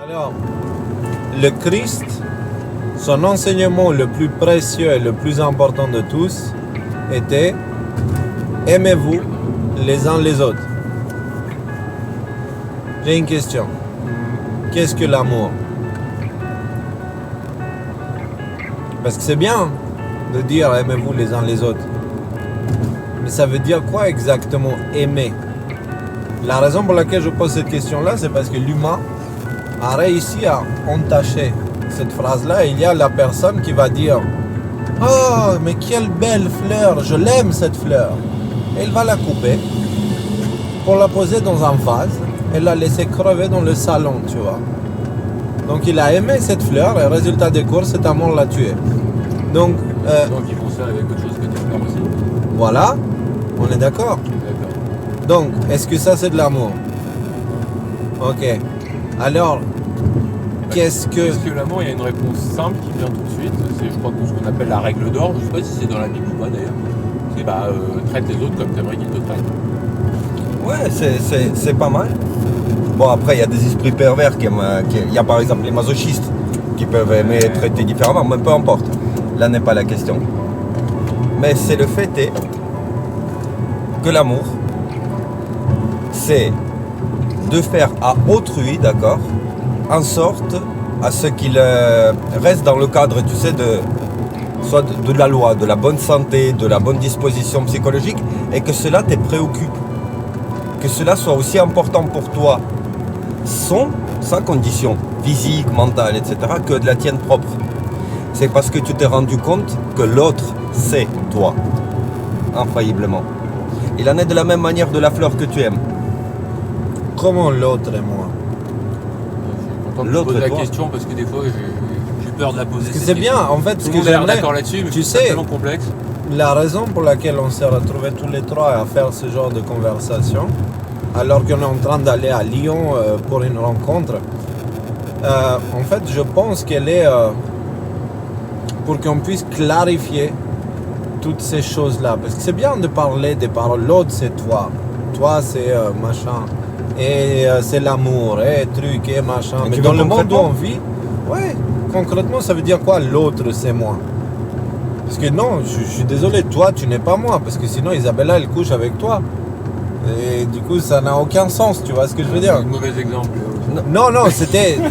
Alors, le Christ, son enseignement le plus précieux et le plus important de tous était « Aimez-vous les uns les autres ». J'ai une question. Qu'est-ce que l'amour? Parce que c'est bien de dire « Aimez-vous les uns les autres ». Mais ça veut dire quoi exactement aimer? La raison pour laquelle je pose cette question-là, c'est parce que l'humain a réussi à entacher cette phrase-là. Il y a la personne qui va dire « Oh, mais quelle belle fleur, je l'aime cette fleur !» Et il va la couper pour la poser dans un vase et la laisser crever dans le salon, tu vois. Donc il a aimé cette fleur et résultat des courses, cet amour l'a tué. Donc ils vont se faire avec autre chose que tu aimes aussi. Voilà, on est d'accord. Donc, est-ce que ça c'est de l'amour? Ok. Alors, qu'est-ce que... Est-ce que l'amour, il y a une réponse simple qui vient tout de suite? C'est, je crois, ce qu'on appelle la règle d'or. Je ne sais pas si c'est dans la Bible ou pas d'ailleurs. C'est traite les autres comme tu aimerais qu'ils te traitent. Ouais, c'est pas mal. Bon, après, il y a des esprits pervers. Il y a par exemple les masochistes qui peuvent aimer être traités différemment, mais peu importe. Là n'est pas la question. Mais c'est le fait est que l'amour, c'est de faire à autrui, d'accord, en sorte à ce qu'il reste dans le cadre, tu sais, soit de la loi, de la bonne santé, de la bonne disposition psychologique, et que cela te préoccupe. Que cela soit aussi important pour toi, sa condition physique, mentale, etc., que de la tienne propre. C'est parce que tu t'es rendu compte que l'autre, c'est toi, infailliblement. Il en est de la même manière de la fleur que tu aimes. Comment l'autre et moi? Je suis content de te poser la question parce que des fois j'ai peur de la poser. Parce que c'est bien, en fait, ce Tout que le monde a l'air j'aimerais, d'accord là-dessus, mais tu c'est sais, tellement complexe. la raison pour laquelle on s'est retrouvés tous les trois à faire ce genre de conversation, alors qu'on est en train d'aller à Lyon pour une rencontre, en fait, je pense qu'elle est pour qu'on puisse clarifier toutes ces choses-là. Parce que c'est bien de parler des paroles. L'autre, c'est toi. Toi, c'est machin. Et c'est l'amour, et truc, et machin. Et mais tu dans veux le monde où concrètement? on vit, ouais, concrètement, ça veut dire quoi? L'autre, c'est moi. Parce que non, je suis désolé, toi, tu n'es pas moi. Parce que sinon, Isabella, elle couche avec toi. Et du coup, ça n'a aucun sens, tu vois ce que je veux dire? C'est un mauvais exemple. Non,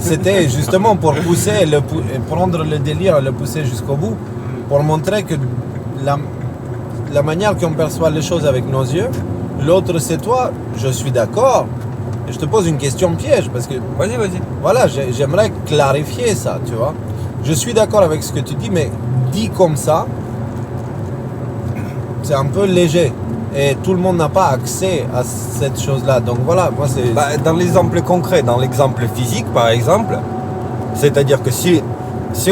c'était justement pour pousser, prendre le délire et le pousser jusqu'au bout, pour montrer que la manière qu'on perçoit les choses avec nos yeux, l'autre c'est toi, je suis d'accord. Et je te pose une question piège, parce que Vas-y. voilà, j'aimerais clarifier ça, tu vois. Je suis d'accord avec ce que tu dis, mais dit comme ça, c'est un peu léger. Et tout le monde n'a pas accès à cette chose-là. Donc voilà, moi c'est... Dans l'exemple concret, dans l'exemple physique par exemple, c'est-à-dire que si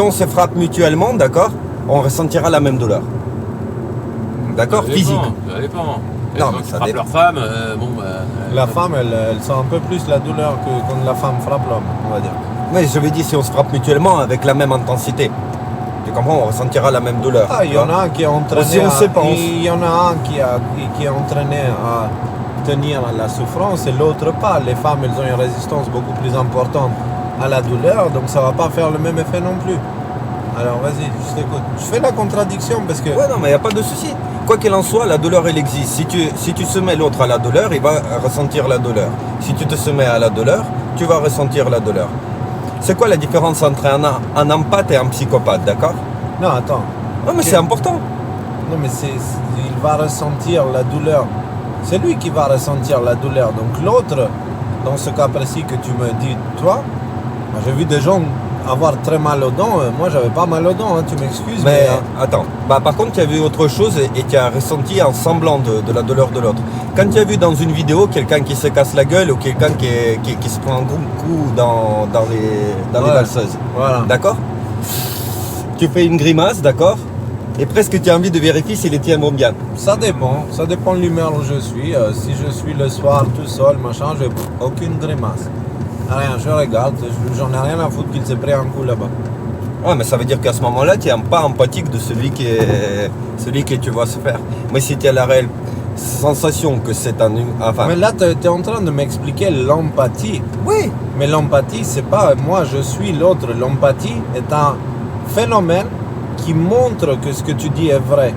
on se frappe mutuellement, d'accord, on ressentira la même douleur. D'accord? Ça Physique. Ça dépend. Non, Les gens mais qui ça frappent dépend. leur femme, La femme, elle sent un peu plus la douleur que quand la femme frappe l'homme, on va dire. Mais je veux dire, si on se frappe mutuellement avec la même intensité, tu comprends, on ressentira la même douleur. Ah, il y en a un qui est entraîné Aussi, on sait pas, il y en a un qui est entraîné à tenir la souffrance et l'autre pas. Les femmes, elles ont une résistance beaucoup plus importante à la douleur, donc ça va pas faire le même effet non plus. Alors vas-y, je t'écoute. Je fais la contradiction parce que... Ouais, non, mais il n'y a pas de souci. Quoi qu'il en soit, la douleur, elle existe. Si tu soumets l'autre à la douleur, il va ressentir la douleur. Si tu te soumets à la douleur, tu vas ressentir la douleur. C'est quoi la différence entre un empathe et un psychopathe, d'accord? Non, attends. Non, mais c'est important. Non, mais il va ressentir la douleur. C'est lui qui va ressentir la douleur. Donc l'autre, dans ce cas précis que tu me dis, toi, j'ai vu des gens avoir très mal aux dents. Moi, j'avais pas mal aux dents, hein, tu m'excuses. Mais attends, par contre, tu as vu autre chose et tu as ressenti un semblant de la douleur de l'autre. Quand tu as vu dans une vidéo quelqu'un qui se casse la gueule ou quelqu'un qui se prend un gros coup dans les valseuses, Voilà. d'accord? Tu fais une grimace, d'accord? Et presque tu as envie de vérifier si les tiens vont bien. Ça dépend de l'humeur où je suis. Si je suis le soir tout seul, machin, j'ai aucune grimace. Rien, je regarde, j'en ai rien à foutre qu'il s'est pris un coup là-bas. Ouais, mais ça veut dire qu'à ce moment-là, tu n'es pas empathique de celui que tu vas se faire. Mais si tu as la réelle sensation que c'est un... Enfin, Mais là, tu es en train de m'expliquer l'empathie. oui, Mais l'empathie, c'est pas moi je suis l'autre. L'empathie est un phénomène qui montre que ce que tu dis est vrai.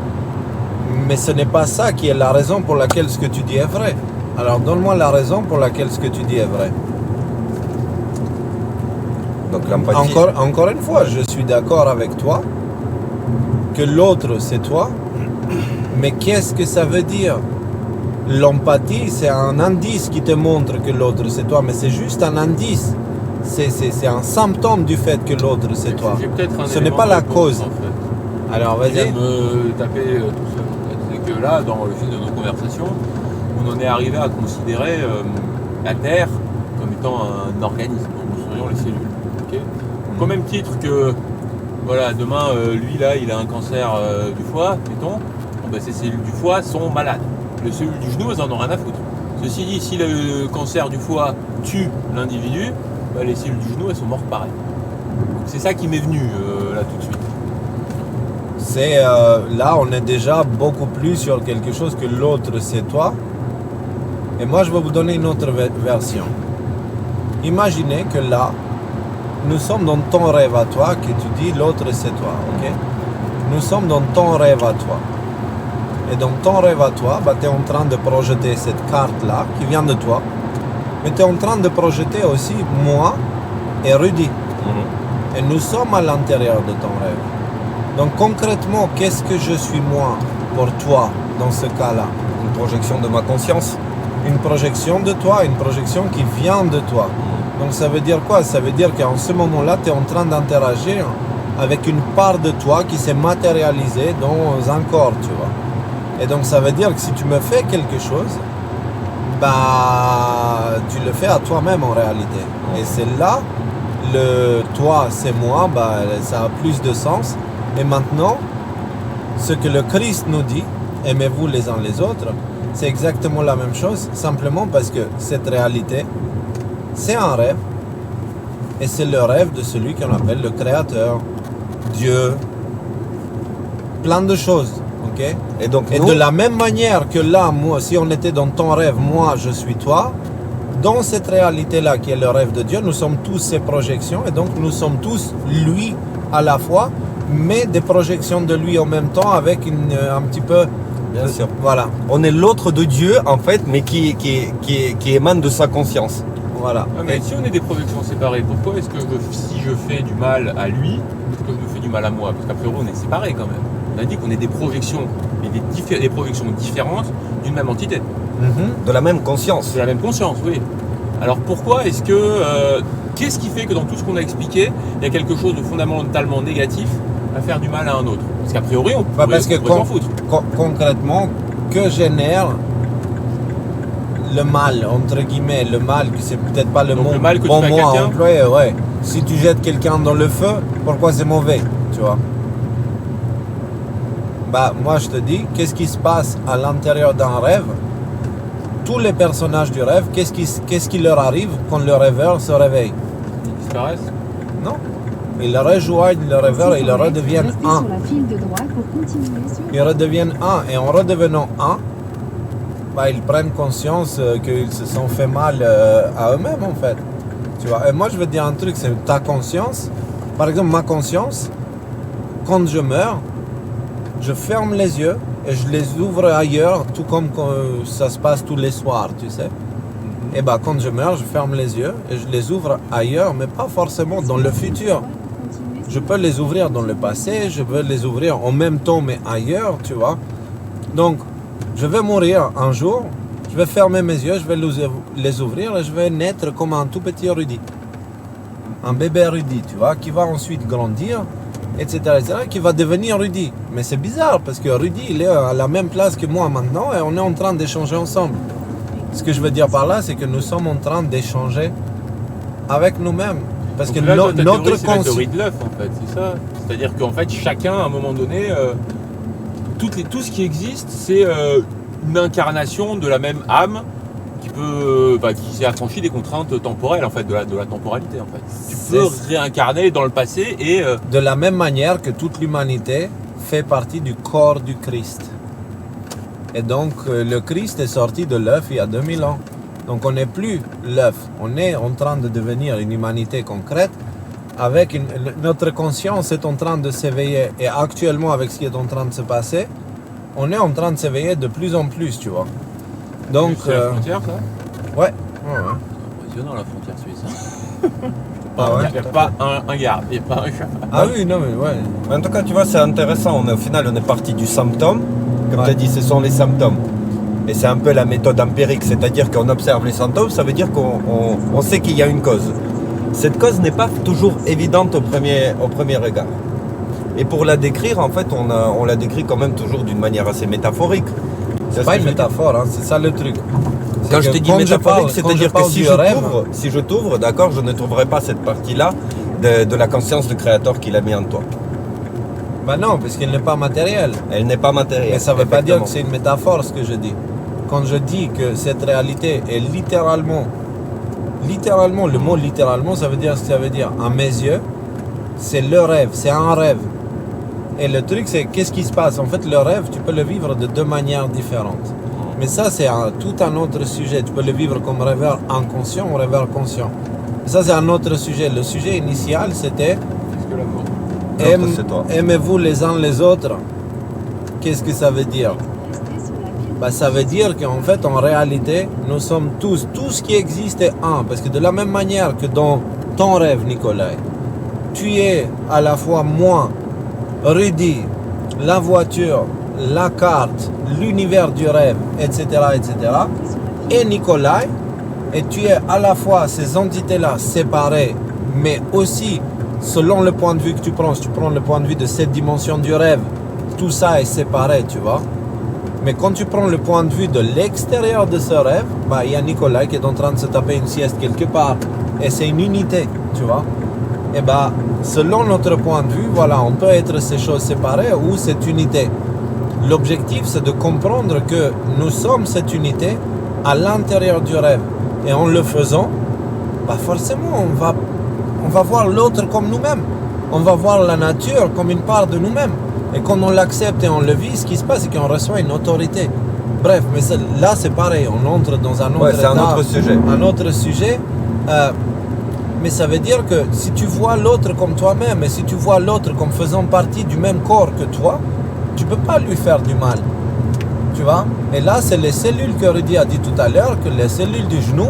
Mais ce n'est pas ça qui est la raison pour laquelle ce que tu dis est vrai. Alors donne-moi la raison pour laquelle ce que tu dis est vrai. Donc l'empathie. Encore une fois, je suis d'accord avec toi que l'autre c'est toi. Mais qu'est-ce que ça veut dire? L'empathie, c'est un indice qui te montre que l'autre c'est toi, mais c'est juste un indice. C'est un symptôme du fait que l'autre c'est toi. Ce n'est pas la cause. En fait. Alors vas-y. Je viens de me taper tout seul. En fait. C'est que là, dans le fil de nos conversations, on en est arrivé à considérer la Terre comme étant un organisme, dont nous serions les cellules. Okay, donc, au même titre que, voilà, demain, lui là, il a un cancer du foie, mettons, bon, ben, ces cellules du foie sont malades. Les cellules du genou, elles en ont rien à foutre. Ceci dit, si le cancer du foie tue l'individu, ben, les cellules du genou, elles sont mortes pareil. Donc c'est ça qui m'est venu là tout de suite. C'est là, on est déjà beaucoup plus sur quelque chose que l'autre c'est toi. Et moi, je vais vous donner une autre version. Imaginez que là, nous sommes dans ton rêve à toi, que tu dis l'autre c'est toi, ok? Nous sommes dans ton rêve à toi. Et dans ton rêve à toi, bah, tu es en train de projeter cette carte-là qui vient de toi. Mais tu es en train de projeter aussi moi et Rudy. Et nous sommes à l'intérieur de ton rêve. Donc concrètement, qu'est-ce que je suis moi pour toi dans ce cas-là? Une projection de ma conscience. Une projection de toi, une projection qui vient de toi. Donc ça veut dire quoi? Ça veut dire qu'en ce moment-là, tu es en train d'interagir avec une part de toi qui s'est matérialisée dans un corps, tu vois. Et donc ça veut dire que si tu me fais quelque chose, bah tu le fais à toi-même en réalité. Et c'est là, le toi c'est moi, bah ça a plus de sens. Et maintenant, ce que le Christ nous dit, aimez-vous les uns les autres, c'est exactement la même chose, simplement parce que cette réalité, c'est un rêve. Et c'est le rêve de celui qu'on appelle le Créateur, Dieu, plein de choses. Okay? Et donc, et de la même manière que là, moi, si on était dans ton rêve, moi je suis toi, dans cette réalité-là qui est le rêve de Dieu, nous sommes tous ses projections et donc nous sommes tous lui à la fois, mais des projections de lui en même temps avec un petit peu... Bien sûr. Voilà. On est l'autre de Dieu en fait, mais qui émane de sa conscience. Voilà. Ah, mais si on est des projections séparées, pourquoi est-ce que si je fais du mal à lui, est-ce que je me fais du mal à moi? Parce qu'à priori on est séparés quand même. On a dit qu'on est des projections, mais des projections différentes d'une même entité. De la même conscience. De la même conscience, oui. Alors pourquoi est-ce que... qu'est-ce qui fait que dans tout ce qu'on a expliqué, il y a quelque chose de fondamentalement négatif à faire du mal à un autre? Parce qu'a priori, on pourrait s'en foutre. Concrètement, que génère le mal, entre guillemets, le mal, que c'est peut-être pas le mot mal que bon tu fais mot à à employer, ouais. Si tu jettes quelqu'un dans le feu, pourquoi c'est mauvais, tu vois? Bah, moi je te dis, qu'est-ce qui se passe à l'intérieur d'un rêve? Tous les personnages du rêve, qu'est-ce qui leur arrive quand le rêveur se réveille? Ils disparaissent? Non. Ils rejoignent le rêveur et ils redeviennent un. Ils redeviennent un. Et en redevenant un, bah, ils prennent conscience qu'ils se sont fait mal à eux-mêmes en fait. Tu vois? Et moi je veux dire un truc, c'est ta conscience. Par exemple, ma conscience, quand je meurs, je ferme les yeux et je les ouvre ailleurs, tout comme quand ça se passe tous les soirs, tu sais. Et bah quand je meurs, je ferme les yeux et je les ouvre ailleurs, mais pas forcément dans le futur. Je peux les ouvrir dans le passé, je peux les ouvrir en même temps, mais ailleurs, tu vois. Donc, je vais mourir un jour, je vais fermer mes yeux, je vais les ouvrir et je vais naître comme un tout petit Rudy. Un bébé Rudy, tu vois, qui va ensuite grandir, etc., qui va devenir Rudy. Mais c'est bizarre parce que Rudy, il est à la même place que moi maintenant et on est en train d'échanger ensemble. Ce que je veux dire par là, c'est que nous sommes en train d'échanger avec nous-mêmes. Parce donc que là, notre c'est la théorie de l'œuf, en fait, c'est ça. C'est-à-dire qu'en fait, chacun, à un moment donné, tout ce qui existe, c'est une incarnation de la même âme qui s'est affranchie des contraintes temporelles, en fait, de la temporalité, en fait. Tu peux réincarner dans le passé et... De la même manière que toute l'humanité fait partie du corps du Christ. Et donc, le Christ est sorti de l'œuf il y a 2000 ans. Donc on n'est plus l'œuf, on est en train de devenir une humanité concrète avec notre conscience est en train de s'éveiller et actuellement avec ce qui est en train de se passer, on est en train de s'éveiller de plus en plus, tu vois. Donc, C'est la frontière, ça? ouais. C'est impressionnant la frontière suisse. Hein. Ah ouais. Il n'y a pas un garde, il n'y a pas un chat. Ah oui, non mais ouais. Mais en tout cas, tu vois, c'est intéressant. Au final, on est parti du symptôme. Comme Ouais. tu as dit, ce sont les symptômes. Et c'est un peu la méthode empirique, c'est-à-dire qu'on observe les symptômes, ça veut dire qu'on sait qu'il y a une cause. Cette cause n'est pas toujours évidente au premier regard. Et pour la décrire, en fait, on la décrit quand même toujours d'une manière assez métaphorique. C'est pas une métaphore, hein, c'est ça le truc. Quand C'est je que te dis quand métaphorique, quand c'est-à-dire que parle si du je rêve, t'ouvre, d'accord, je ne trouverai pas cette partie-là de la conscience du Créateur qu'il a mis en toi. bah non, parce qu'il n'est pas matériel. Elle n'est pas matérielle. Mais ça ne veut pas dire que effectivement. c'est une métaphore ce que je dis. Quand je dis que cette réalité est littéralement, le mot littéralement, ça veut dire ce que ça veut dire. À mes yeux, c'est le rêve, c'est un rêve. Et le truc, c'est qu'est-ce qui se passe? En fait, le rêve, tu peux le vivre de deux manières différentes. Mais ça, c'est tout un autre sujet. Tu peux le vivre comme rêveur inconscient ou rêveur conscient. Ça, c'est un autre sujet. Le sujet initial, c'était Qu'est-ce que l'amour? L'autre, c'est toi. aimez-vous les uns les autres. Qu'est-ce que ça veut dire? Bah, ça veut dire qu'en fait, en réalité, nous sommes tous, tout ce qui existe est un. Parce que de la même manière que dans ton rêve, Nicolas, tu es à la fois moi, Rudy, la voiture, la carte, l'univers du rêve, etc., etc., et Nicolas, et tu es à la fois ces entités-là séparées, mais aussi, selon le point de vue que tu prends, si tu prends le point de vue de cette dimension du rêve, tout ça est séparé, tu vois. Mais quand tu prends le point de vue de l'extérieur de ce rêve, bah, il y a Nicolas qui est en train de se taper une sieste quelque part. Et c'est une unité, tu vois. Et bah, selon notre point de vue, voilà, on peut être ces choses séparées ou cette unité. L'objectif, c'est de comprendre que nous sommes cette unité à l'intérieur du rêve. Et en le faisant, bah forcément, on va voir l'autre comme nous-mêmes. On va voir la nature comme une part de nous-mêmes. Et quand on l'accepte et on le vit, ce qui se passe, c'est qu'on reçoit une autorité. Bref, mais là, c'est pareil. On entre dans un autre Ouais, c'est un état, autre sujet. un autre sujet. Mais ça veut dire que si tu vois l'autre comme toi-même et si tu vois l'autre comme faisant partie du même corps que toi, tu ne peux pas lui faire du mal. Tu vois? Et là, c'est les cellules que Rudy a dit tout à l'heure, que les cellules du genou,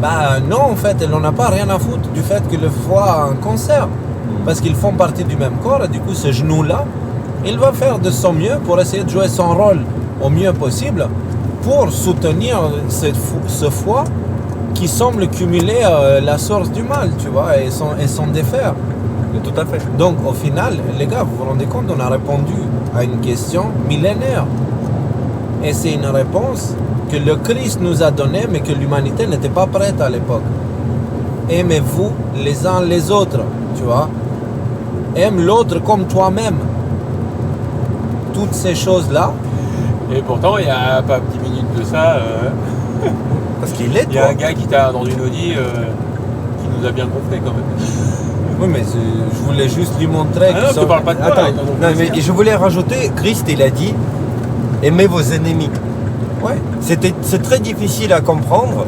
bah non, en fait, elles n'en ont pas rien à foutre du fait que le foie a un cancer. Parce qu'ils font partie du même corps et du coup, ce genou-là, il va faire de son mieux pour essayer de jouer son rôle au mieux possible pour soutenir ce foie qui semble cumuler la source du mal, tu vois, et son défaire. Tout à fait. Donc au final, les gars, vous vous rendez compte, on a répondu à une question millénaire. Et c'est une réponse que le Christ nous a donnée, mais que l'humanité n'était pas prête à l'époque. Aimez-vous les uns les autres, tu vois. Aime l'autre comme toi-même. Toutes ces choses-là. Et pourtant, il y a pas 10 minutes de ça, Parce qu'il est, il y a toi. un gars qui t'a dans une Audi qui nous a bien gonflé quand même. Oui, mais je voulais juste lui montrer Ah non, je te parle pas de toi. Attends, là, dans non, ton mais plaisir. je voulais rajouter, Christ, il a dit, aimez vos ennemis. Ouais. C'est très difficile à comprendre.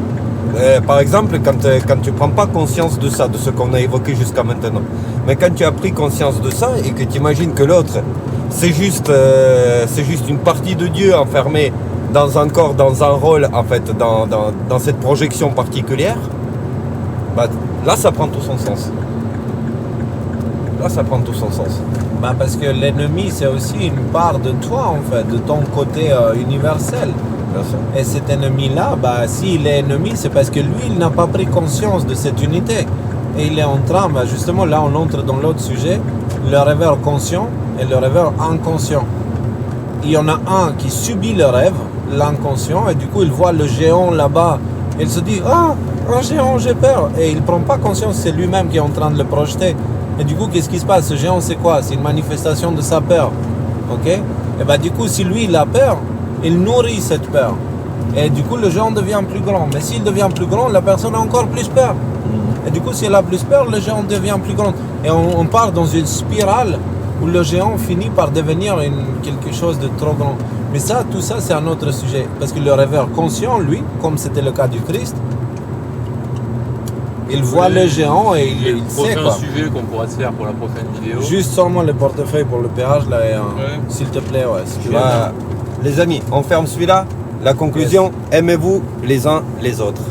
Par exemple, quand tu ne prends pas conscience de ça, de ce qu'on a évoqué jusqu'à maintenant. Mais quand tu as pris conscience de ça et que tu imagines que l'autre, c'est juste une partie de Dieu enfermée dans un corps, dans un rôle, en fait, dans cette projection particulière, bah, là, ça prend tout son sens. Là, ça prend tout son sens. Bah parce que l'ennemi, c'est aussi une part de toi, en fait, de ton côté universel. Bien sûr. Et cet ennemi-là, bah, s'il est ennemi, c'est parce que lui, il n'a pas pris conscience de cette unité. Et il est en train, bah, justement, là, on entre dans l'autre sujet, le rêveur conscient et le rêveur inconscient. Il y en a un qui subit le rêve, l'inconscient, et du coup, il voit le géant là-bas. Il se dit, ah, un géant, j'ai peur. Et il ne prend pas conscience, c'est lui-même qui est en train de le projeter. Et du coup, qu'est-ce qui se passe? Ce géant, c'est quoi? C'est une manifestation de sa peur. Ok? Et bah, du coup, si lui, il a peur, il nourrit cette peur. Et du coup, le géant devient plus grand. Mais s'il devient plus grand, la personne a encore plus peur. Et du coup, si elle a plus peur, le géant devient plus grand. Et on part dans une spirale où le géant finit par devenir quelque chose de trop grand. Mais ça, tout ça, c'est un autre sujet. Parce que le rêveur conscient, lui, comme c'était le cas du Christ, il voit le géant et il sait prochain quoi. sujet qu'on pourra se faire pour la prochaine vidéo. Juste sors-moi le portefeuille pour le péage là, et, s'il te plaît, ouais. Si tu veux. Les amis, on ferme celui-là. La conclusion, aimez-vous les uns les autres.